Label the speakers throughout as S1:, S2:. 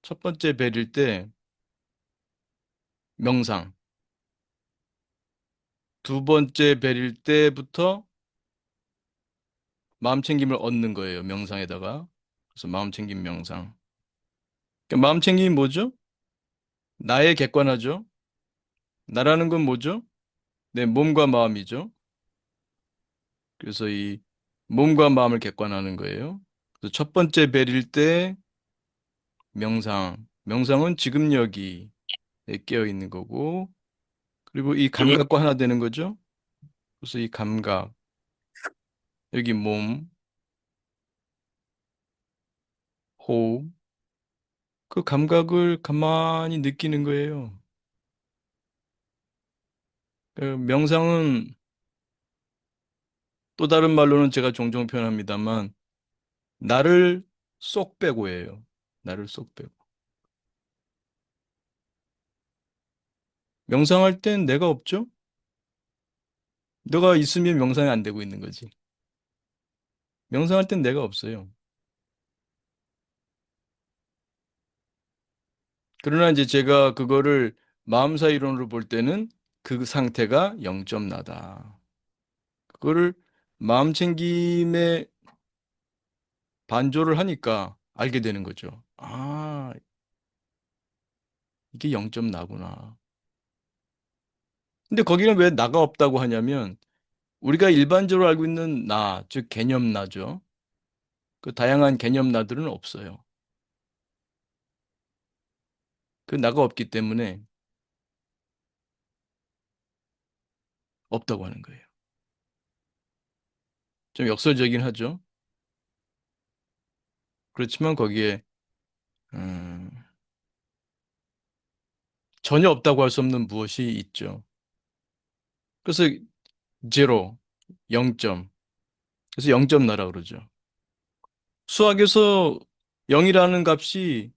S1: 첫 번째 벨일 때 명상. 두 번째 벨일 때부터 마음 챙김을 얻는 거예요. 명상에다가. 그래서 마음 챙김 명상. 그러니까 마음 챙김이 뭐죠? 나의 객관화죠. 나라는 건 뭐죠? 내 몸과 마음이죠. 그래서 이 몸과 마음을 객관하는 거예요. 그래서 첫 번째 벨일 때 명상. 명상은 지금 여기에 깨어 있는 거고, 그리고 이 감각과 하나 되는 거죠. 그래서 이 감각, 여기 몸, 호흡, 그 감각을 가만히 느끼는 거예요. 그 명상은 또 다른 말로는 제가 종종 표현합니다만, 나를 쏙 빼고예요. 나를 쏙 빼고. 명상할 땐 내가 없죠? 내가 있으면 명상이 안 되고 있는 거지. 명상할 땐 내가 없어요. 그러나 이제 제가 그거를 마음사 이론으로 볼 때는 그 상태가 0점 나다. 그거를 마음 챙김에 반조를 하니까 알게 되는 거죠. 아, 이게 0점 나구나. 근데 거기는 왜 나가 없다고 하냐면 우리가 일반적으로 알고 있는 나, 즉 개념 나죠. 그 다양한 개념 나들은 없어요. 그 나가 없기 때문에 없다고 하는 거예요. 좀 역설적이긴 하죠. 그렇지만 거기에 음, 전혀 없다고 할 수 없는 무엇이 있죠. 그래서 제로, 0점. 그래서 0점 나라 그러죠. 수학에서 0이라는 값이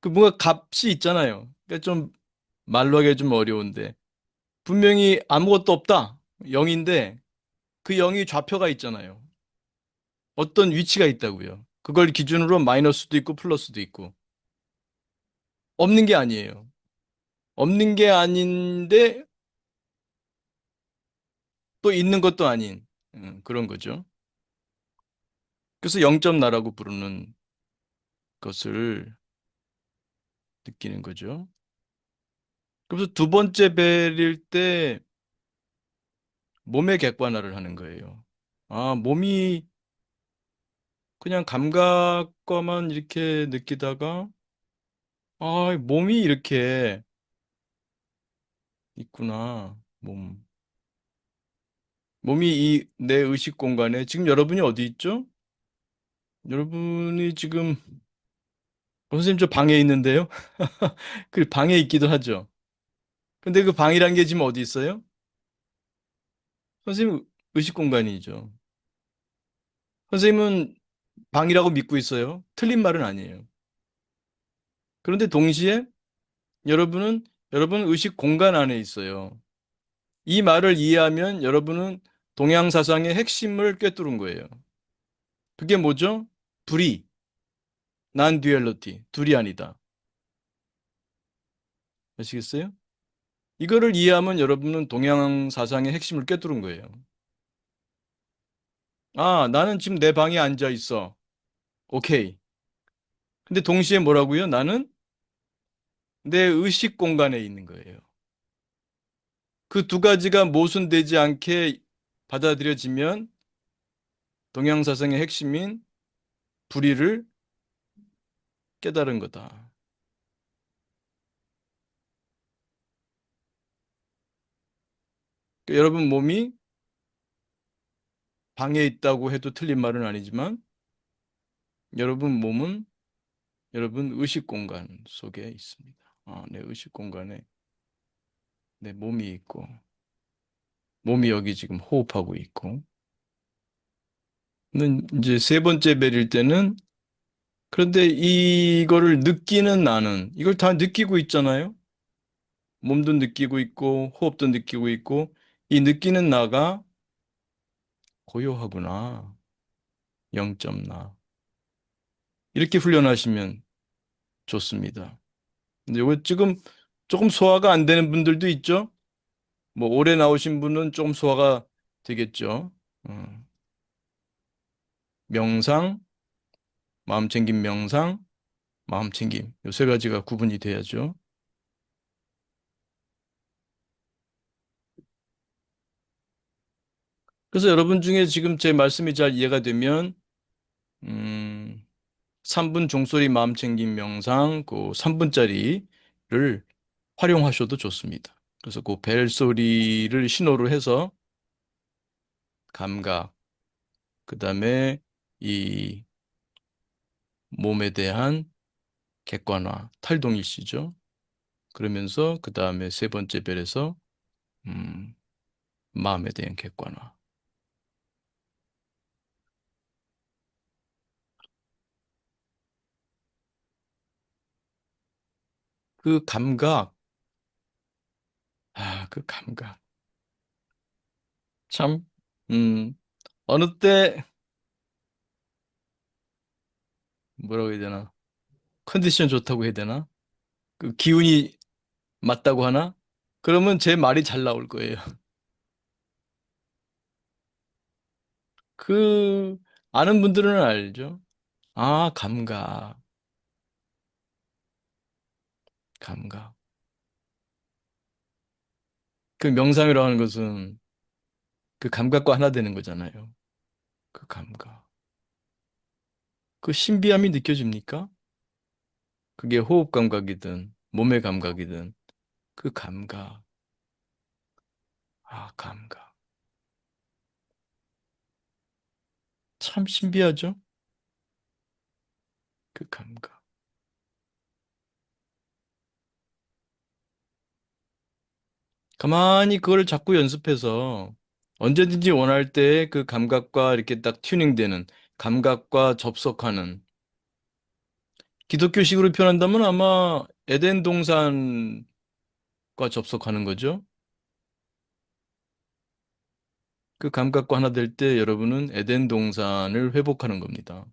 S1: 그 뭔가 값이 있잖아요. 그러니까 좀 말로 하기 좀 어려운데 분명히 아무것도 없다. 0인데 그 0이 좌표가 있잖아요. 어떤 위치가 있다고요. 그걸 기준으로 마이너스도 있고 플러스도 있고 없는 게 아니에요. 없는 게 아닌데 또 있는 것도 아닌 그런 거죠. 그래서 0점 나라고 부르는 것을 느끼는 거죠. 그래서 두 번째 벨일 때 몸의 객관화를 하는 거예요. 아, 몸이 그냥 감각과만 이렇게 느끼다가 아, 몸이 이렇게 있구나. 몸. 몸이 이 내 의식 공간에 지금 여러분이 어디 있죠? 여러분이 지금 선생님 저 방에 있는데요. 그 방에 있기도 하죠. 근데 그 방이란 게 지금 어디 있어요? 선생님 의식 공간이죠. 선생님은 방이라고 믿고 있어요. 틀린 말은 아니에요. 그런데 동시에 여러분은 여러분 의식 공간 안에 있어요. 이 말을 이해하면 여러분은 동양사상의 핵심을 꿰뚫은 거예요. 그게 뭐죠? 불이, 난 듀얼리티, 둘이 아니다. 아시겠어요? 이거를 이해하면 여러분은 동양사상의 핵심을 꿰뚫은 거예요. 아, 나는 지금 내 방에 앉아 있어. 오케이. 근데 동시에 뭐라고요? 나는 내 의식 공간에 있는 거예요. 그 두 가지가 모순되지 않게 받아들여지면 동양사상의 핵심인 불의를 깨달은 거다. 그러니까 여러분 몸이 방에 있다고 해도 틀린 말은 아니지만 여러분 몸은 여러분 의식 공간 속에 있습니다. 내 의식 공간에 내 몸이 있고 몸이 여기 지금 호흡하고 있고 근데 이제 세 번째 벨일 때는 그런데 이거를 느끼는 나는 이걸 다 느끼고 있잖아요. 몸도 느끼고 있고 호흡도 느끼고 있고 이 느끼는 나가 고요하구나. 0점 나. 이렇게 훈련하시면 좋습니다. 근데 이거 지금 조금 소화가 안 되는 분들도 있죠? 뭐 오래 나오신 분은 좀 소화가 되겠죠. 어, 명상, 마음챙김 명상, 마음챙김. 요 세 가지가 구분이 돼야죠. 그래서 여러분 중에 지금 제 말씀이 잘 이해가 되면, 음, 3분 종소리 마음챙김 명상, 그 3분짜리를 활용하셔도 좋습니다. 그래서 그 벨 소리를 신호로 해서 감각, 그 다음에 이 몸에 대한 객관화, 탈동일시죠. 그러면서 그 다음에 세 번째 벨에서 음, 마음에 대한 객관화. 그 감각, 그 감각. 참, 음, 어느 때 뭐라고 해야 되나? 컨디션 좋다고 해야 되나? 그 기운이 맞다고 하나? 그러면 제 말이 잘 나올 거예요. 그 아는 분들은 알죠. 감각, 감각. 그 명상이라고 하는 것은 그 감각과 하나 되는 거잖아요. 그 감각. 그 신비함이 느껴집니까? 그게 호흡 감각이든 몸의 감각이든 그 감각. 감각. 참 신비하죠? 그 감각. 가만히 그걸 자꾸 연습해서 언제든지 원할 때 그 감각과 이렇게 딱 튜닝되는 감각과 접속하는 기독교식으로 표현한다면 아마 에덴 동산과 접속하는 거죠. 그 감각과 하나 될 때 여러분은 에덴 동산을 회복하는 겁니다.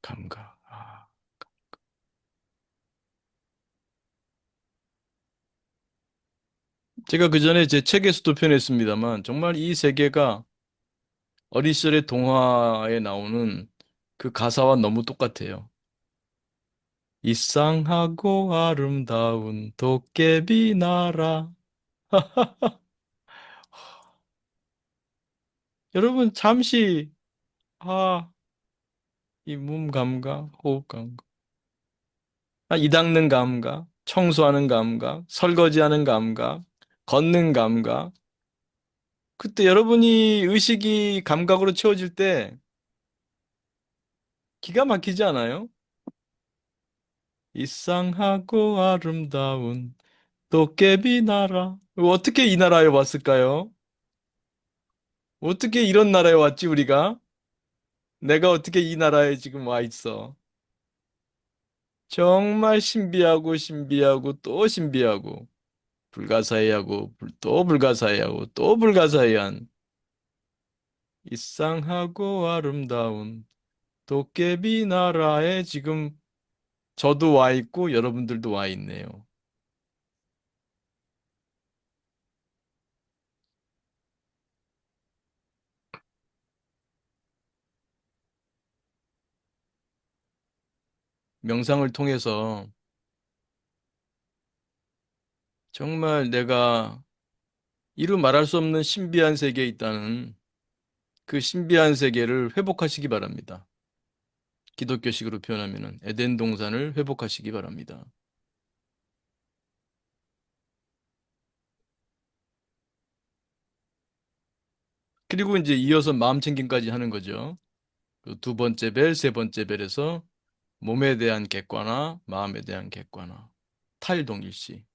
S1: 감각. 제가 그 전에 제 책에서도 표현했습니다만 정말 이 세계가 어린 시절의 동화에 나오는 그 가사와 너무 똑같아요. 이상하고 아름다운 도깨비 나라. 여러분 잠시 아, 이 몸 감각, 호흡 감각, 이 닦는 감각, 청소하는 감각, 설거지하는 감각, 걷는 감각. 그때 여러분이 의식이 감각으로 채워질 때 기가 막히지 않아요? 이상하고 아름다운 도깨비 나라. 어떻게 이 나라에 왔을까요? 어떻게 이런 나라에 왔지, 우리가? 내가 어떻게 이 나라에 지금 와 있어? 정말 신비하고 신비하고 또 신비하고 불가사의하고 또 불가사의하고 또 불가사의한 이상하고 아름다운 도깨비 나라에 지금 저도 와 있고 여러분들도 와 있네요. 명상을 통해서 정말 내가 이루 말할 수 없는 신비한 세계에 있다는 그 신비한 세계를 회복하시기 바랍니다. 기독교식으로 표현하면은 에덴 동산을 회복하시기 바랍니다. 그리고 이제 이어서 마음 챙김까지 하는 거죠. 그두 번째 벨, 세 번째 벨에서 몸에 대한 객관화, 마음에 대한 객관화, 탈동일시.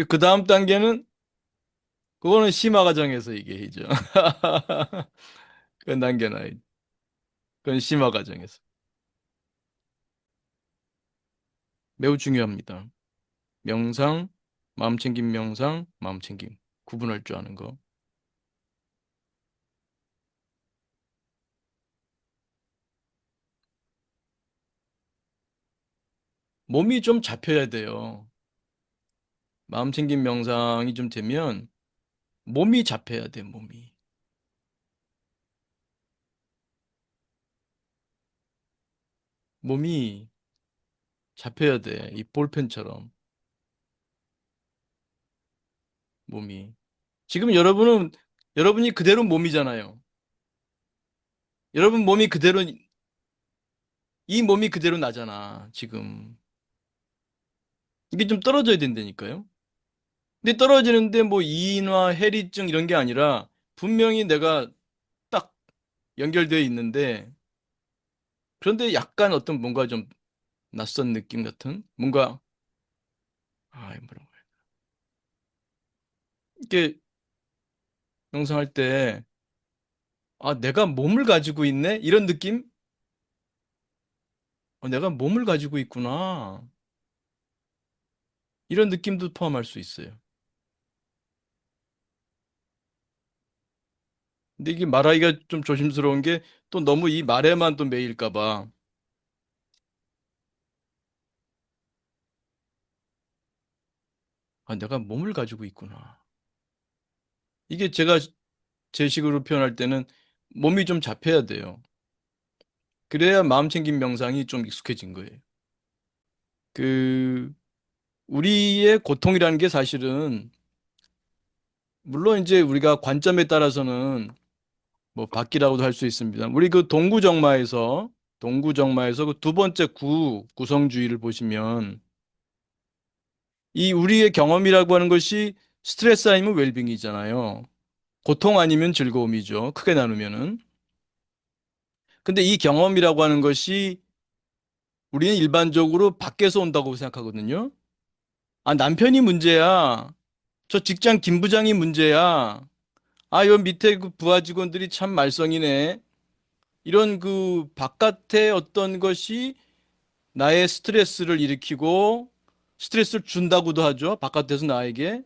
S1: 그 다음 단계는 그거는 심화 과정에서 얘기해죠. 그건 남겨놔. 그건 심화 과정에서 매우 중요합니다. 명상, 마음 챙김 명상, 마음 챙김. 구분할 줄 아는 거. 몸이 좀 잡혀야 돼요. 마음 챙김 명상이 좀 되면 몸이 잡혀야 돼, 몸이. 몸이 잡혀야 돼. 이 볼펜처럼 몸이. 지금 여러분이 그대로 몸이잖아요. 여러분 몸이 그대로, 이 몸이 그대로 나잖아, 지금. 이게 좀 떨어져야 된다니까요. 근데 떨어지는데 뭐 이인화, 해리증 이런 게 아니라 분명히 내가 딱 연결되어 있는데 그런데 약간 어떤 뭔가 좀 낯선 느낌 같은 뭔가 뭐라고 해. 이게 명상할 때 내가 몸을 가지고 있네? 이런 느낌? 내가 몸을 가지고 있구나. 이런 느낌도 포함할 수 있어요. 근데 이게 말하기가 좀 조심스러운 게 또 너무 이 말에만 또 매일까 봐. 내가 몸을 가지고 있구나. 이게 제가 제 식으로 표현할 때는 몸이 좀 잡혀야 돼요. 그래야 마음 챙김 명상이 좀 익숙해진 거예요. 그, 우리의 고통이라는 게 사실은, 물론 이제 우리가 관점에 따라서는 뭐 바뀌라고도 할 수 있습니다. 우리 그 동구정마에서 그 두 번째 구성주의를 보시면, 이 우리의 경험이라고 하는 것이 스트레스 아니면 웰빙이잖아요. 고통 아니면 즐거움이죠. 크게 나누면은. 근데 이 경험이라고 하는 것이 우리는 일반적으로 밖에서 온다고 생각하거든요. 남편이 문제야. 저 직장 김 부장이 문제야. 요 밑에 그 부하 직원들이 참 말썽이네. 이런 그 바깥의 어떤 것이 나의 스트레스를 일으키고 스트레스를 준다고도 하죠. 바깥에서 나에게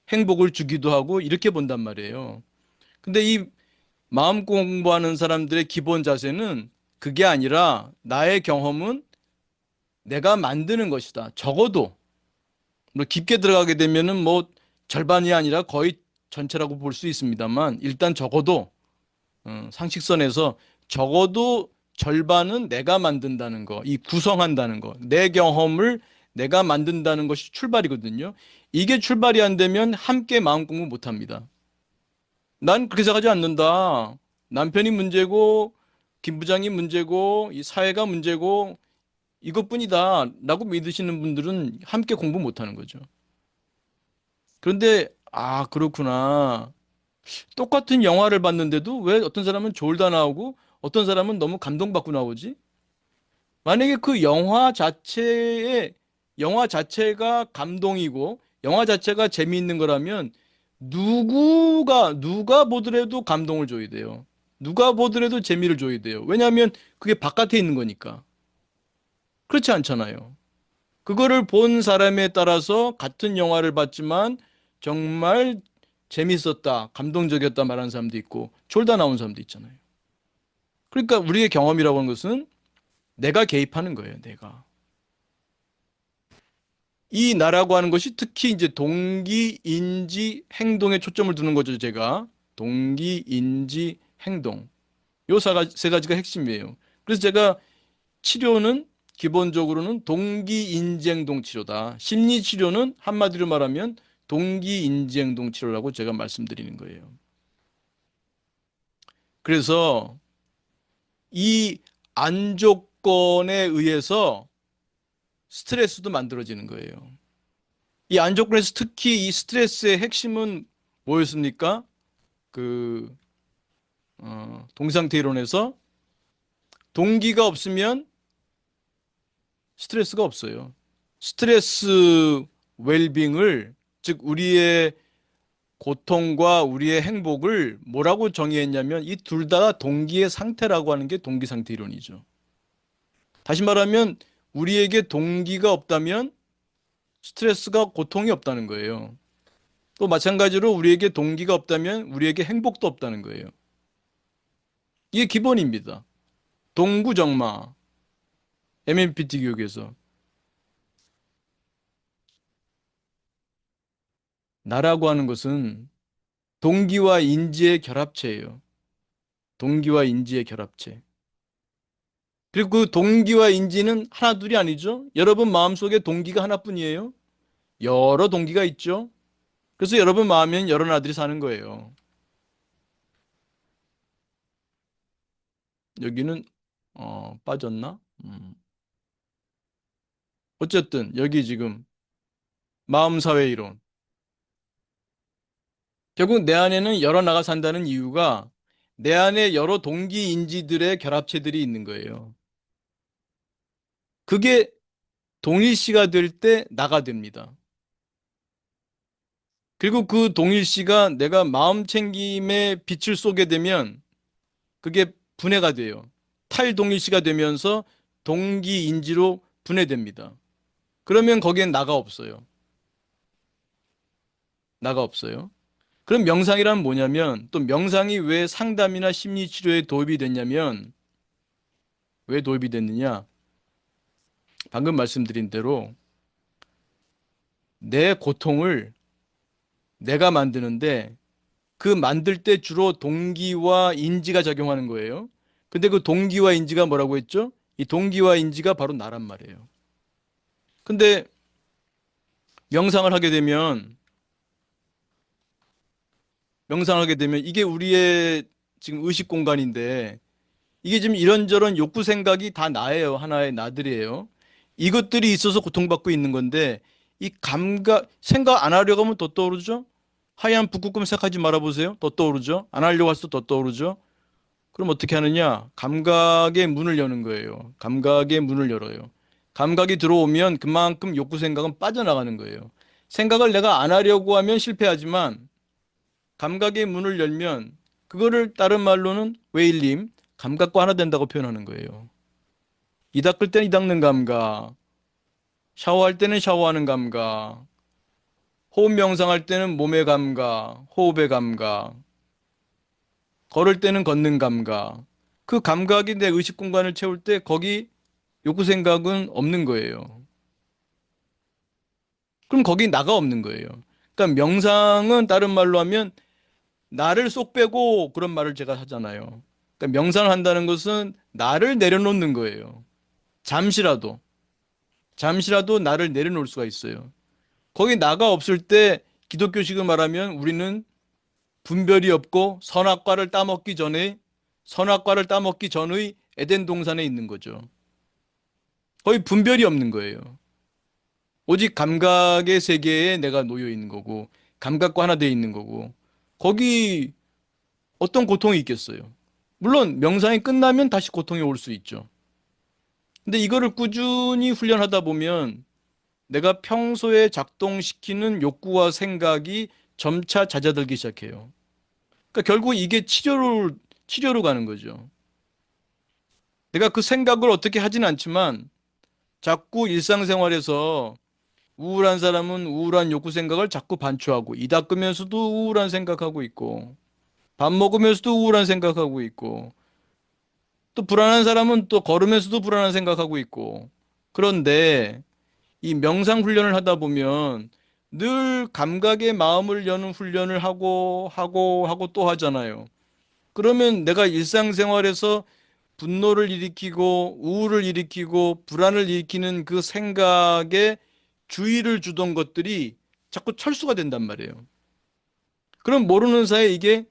S1: 행복을 주기도 하고 이렇게 본단 말이에요. 근데 이 마음 공부하는 사람들의 기본 자세는 그게 아니라 나의 경험은 내가 만드는 것이다. 적어도 뭐 깊게 들어가게 되면은 뭐 절반이 아니라 거의 전체라고 볼 수 있습니다만 일단 적어도 상식선에서 적어도 절반은 내가 만든다는 거, 이 구성한다는 거, 내 경험을 내가 만든다는 것이 출발이거든요. 이게 출발이 안 되면 함께 마음 공부 못 합니다. 난 그렇게 생각하지 않는다. 남편이 문제고, 김 부장이 문제고, 이 사회가 문제고, 이것뿐이다. 라고 믿으시는 분들은 함께 공부 못 하는 거죠. 그런데, 그렇구나. 똑같은 영화를 봤는데도 왜 어떤 사람은 졸다 나오고 어떤 사람은 너무 감동받고 나오지? 만약에 그 영화 자체가 감동이고 영화 자체가 재미있는 거라면 누가 보더라도 감동을 줘야 돼요. 누가 보더라도 재미를 줘야 돼요. 왜냐하면 그게 바깥에 있는 거니까. 그렇지 않잖아요. 그거를 본 사람에 따라서 같은 영화를 봤지만 정말 재밌었다, 감동적이었다 말하는 사람도 있고 졸다 나온 사람도 있잖아요. 그러니까 우리의 경험이라고 하는 것은 내가 개입하는 거예요, 내가. 이 나라고 하는 것이 특히 이제 동기, 인지, 행동에 초점을 두는 거죠, 제가. 동기, 인지, 행동. 요 세 가지가 핵심이에요. 그래서 제가 치료는 기본적으로는 동기, 인지, 행동 치료다. 심리 치료는 한마디로 말하면 동기, 인지, 행동 치료라고 제가 말씀드리는 거예요. 그래서 이 안조건에 의해서 스트레스도 만들어지는 거예요. 이 안조건에서 특히 이 스트레스의 핵심은 뭐였습니까? 그 동상태 이론에서 동기가 없으면 스트레스가 없어요. 스트레스 웰빙을 즉 우리의 고통과 우리의 행복을 뭐라고 정의했냐면 이 둘 다 동기의 상태라고 하는 게 동기 상태 이론이죠. 다시 말하면 우리에게 동기가 없다면 스트레스가 고통이 없다는 거예요. 또 마찬가지로 우리에게 동기가 없다면 우리에게 행복도 없다는 거예요. 이게 기본입니다. 동구정마, MMPT 교육에서. 나라고 하는 것은 동기와 인지의 결합체예요. 동기와 인지의 결합체. 그리고 그 동기와 인지는 하나, 둘이 아니죠. 여러분 마음속에 동기가 하나뿐이에요. 여러 동기가 있죠. 그래서 여러분 마음엔 여러 나들이 사는 거예요. 여기는 빠졌나? 어쨌든 여기 지금 마음사회 이론. 결국 내 안에는 여러 나가 산다는 이유가 내 안에 여러 동기 인지들의 결합체들이 있는 거예요. 그게 동일시가 될 때 나가 됩니다. 그리고 그 동일시가 내가 마음 챙김의 빛을 쏘게 되면 그게 분해가 돼요. 탈동일시가 되면서 동기인지로 분해됩니다. 그러면 거기엔 나가 없어요. 나가 없어요. 그럼 명상이란 뭐냐면 또 명상이 왜 상담이나 심리치료에 도입이 됐냐면 왜 도입이 됐느냐? 방금 말씀드린 대로 내 고통을 내가 만드는데 그 만들 때 주로 동기와 인지가 작용하는 거예요. 근데 그 동기와 인지가 뭐라고 했죠? 이 동기와 인지가 바로 나란 말이에요. 근데 명상을 하게 되면 이게 우리의 지금 의식 공간인데 이게 지금 이런저런 욕구 생각이 다 나예요. 하나의 나들이에요. 이것들이 있어서 고통받고 있는 건데 이 감각 생각 안 하려고 하면 더 떠오르죠? 하얀 북극곰 생각하지 말아 보세요. 더 떠오르죠? 안 하려고 해서 더 떠오르죠? 그럼 어떻게 하느냐? 감각의 문을 여는 거예요. 감각의 문을 열어요. 감각이 들어오면 그만큼 욕구 생각은 빠져나가는 거예요. 생각을 내가 안 하려고 하면 실패하지만 감각의 문을 열면 그거를 다른 말로는 웨일림, 감각과 하나 된다고 표현하는 거예요. 이 닦을 때는 이 닦는 감각, 샤워할 때는 샤워하는 감각, 호흡 명상할 때는 몸의 감각, 호흡의 감각, 걸을 때는 걷는 감각. 그 감각이 내 의식 공간을 채울 때 거기 욕구 생각은 없는 거예요. 그럼 거기 나가 없는 거예요. 그러니까 명상은 다른 말로 하면 나를 쏙 빼고 그런 말을 제가 하잖아요. 그러니까 명상을 한다는 것은 나를 내려놓는 거예요. 잠시라도. 잠시라도 나를 내려놓을 수가 있어요. 거기 나가 없을 때 기독교식으로 말하면 우리는 분별이 없고 선악과를 따먹기 전의 에덴 동산에 있는 거죠. 거의 분별이 없는 거예요. 오직 감각의 세계에 내가 놓여 있는 거고 감각과 하나 되어 있는 거고 거기 어떤 고통이 있겠어요. 물론 명상이 끝나면 다시 고통이 올 수 있죠. 근데 이거를 꾸준히 훈련하다 보면 내가 평소에 작동시키는 욕구와 생각이 점차 잦아들기 시작해요. 그러니까 결국 이게 치료로 가는 거죠. 내가 그 생각을 어떻게 하진 않지만 자꾸 일상생활에서 우울한 사람은 우울한 욕구 생각을 자꾸 반추하고 이 닦으면서도 우울한 생각하고 있고 밥 먹으면서도 우울한 생각하고 있고 또 불안한 사람은 또 걸으면서도 불안한 생각하고 있고 그런데 이 명상 훈련을 하다 보면 늘 감각의 마음을 여는 훈련을 하고 또 하잖아요. 그러면 내가 일상생활에서 분노를 일으키고 우울을 일으키고 불안을 일으키는 그 생각에 주의를 주던 것들이 자꾸 철수가 된단 말이에요. 그럼 모르는 사이에 이게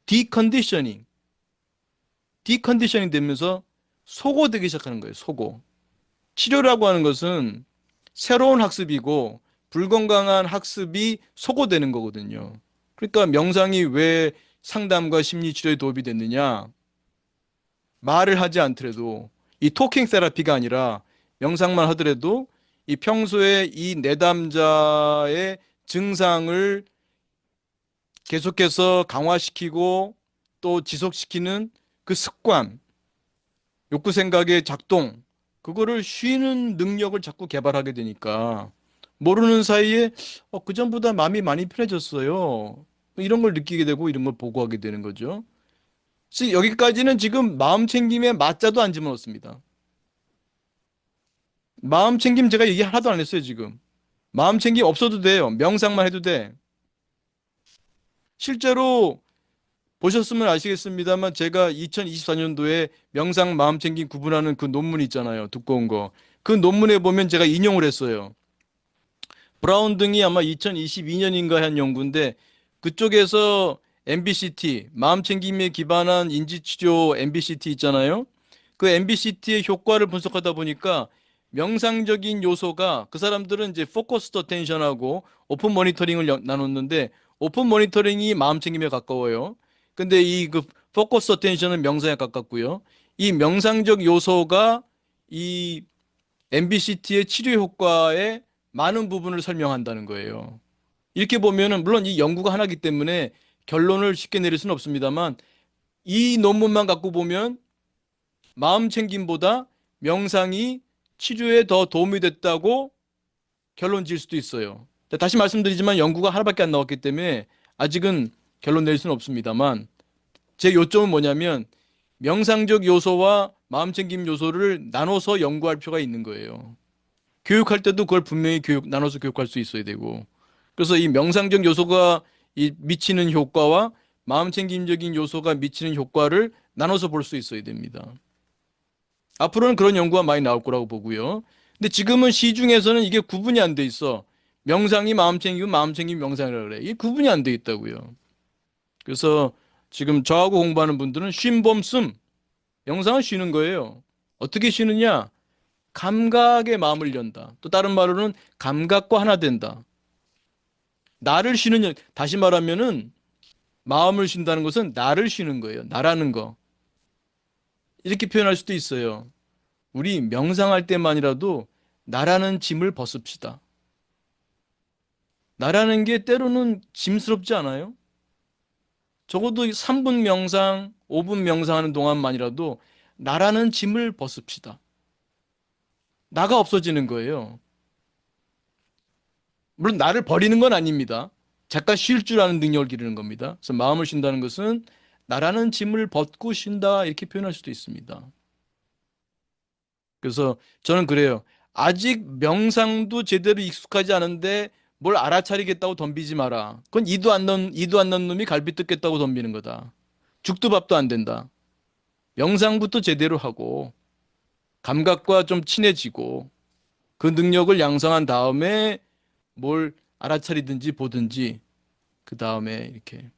S1: 디컨디셔닝, 디컨디셔닝 되면서 소고되기 시작하는 거예요. 소고. 치료라고 하는 것은 새로운 학습이고 불건강한 학습이 소거되는 거거든요. 그러니까 명상이 왜 상담과 심리치료에 도움이 됐느냐? 말을 하지 않더라도 이 토킹 세라피가 아니라 명상만 하더라도 이 평소에 이 내담자의 증상을 계속해서 강화시키고 또 지속시키는 그 습관, 욕구 생각의 작동, 그거를 쉬는 능력을 자꾸 개발하게 되니까 모르는 사이에 그전보다 마음이 많이 편해졌어요. 이런 걸 느끼게 되고 이런 걸 보고하게 되는 거죠. 그래서 여기까지는 지금 마음 챙김에 맞자도 안 집어넣습니다. 마음 챙김 제가 얘기 하나도 안 했어요, 지금. 마음 챙김 없어도 돼요. 명상만 해도 돼. 실제로 보셨으면 아시겠습니다만 제가 2024년도에 명상 마음 챙김 구분하는 그 논문 있잖아요. 두꺼운 거. 그 논문에 보면 제가 인용을 했어요. 브라운 등이 아마 2022년인가 한 연구인데 그쪽에서 MBCT, 마음 챙김에 기반한 인지치료 MBCT 있잖아요. 그 MBCT의 효과를 분석하다 보니까 명상적인 요소가 그 사람들은 이제 포커스드 어텐션하고 오픈 모니터링을 나눴는데 오픈 모니터링이 마음 챙김에 가까워요. 근데 이 그 포커스 어텐션은 명상에 가깝고요. 이 명상적 요소가 이 MBCT의 치료 효과의 많은 부분을 설명한다는 거예요. 이렇게 보면은 물론 이 연구가 하나이기 때문에 결론을 쉽게 내릴 수는 없습니다만 이 논문만 갖고 보면 마음 챙김보다 명상이 치료에 더 도움이 됐다고 결론 지을 수도 있어요. 다시 말씀드리지만 연구가 하나밖에 안 나왔기 때문에 아직은 결론 낼 수는 없습니다만 제 요점은 뭐냐면 명상적 요소와 마음 챙김 요소를 나눠서 연구할 필요가 있는 거예요. 교육할 때도 그걸 분명히 나눠서 교육할 수 있어야 되고. 그래서 이 명상적 요소가 미치는 효과와 마음 챙김적인 요소가 미치는 효과를 나눠서 볼 수 있어야 됩니다. 앞으로는 그런 연구가 많이 나올 거라고 보고요. 근데 지금은 시중에서는 이게 구분이 안 돼 있어. 명상이 마음 챙기고 마음 챙김이 명상이라 그래. 이게 구분이 안 돼 있다고요. 그래서 지금 저하고 공부하는 분들은 쉼범 숨. 명상은 쉬는 거예요. 어떻게 쉬느냐? 감각의 마음을 연다. 또 다른 말로는 감각과 하나 된다. 나를 쉬는, 다시 말하면은 마음을 쉰다는 것은 나를 쉬는 거예요. 나라는 거. 이렇게 표현할 수도 있어요. 우리 명상할 때만이라도 나라는 짐을 벗읍시다. 나라는 게 때로는 짐스럽지 않아요? 적어도 3분 명상, 5분 명상하는 동안만이라도 나라는 짐을 벗읍시다. 나가 없어지는 거예요. 물론 나를 버리는 건 아닙니다. 잠깐 쉴 줄 아는 능력을 기르는 겁니다. 그래서 마음을 쉰다는 것은 나라는 짐을 벗고 쉰다 이렇게 표현할 수도 있습니다. 그래서 저는 그래요. 아직 명상도 제대로 익숙하지 않은데 뭘 알아차리겠다고 덤비지 마라. 그건 이도 안 넣은 놈이 갈비 뜯겠다고 덤비는 거다. 죽도 밥도 안 된다. 명상부터 제대로 하고 감각과 좀 친해지고 그 능력을 양성한 다음에 뭘 알아차리든지 보든지 그 다음에 이렇게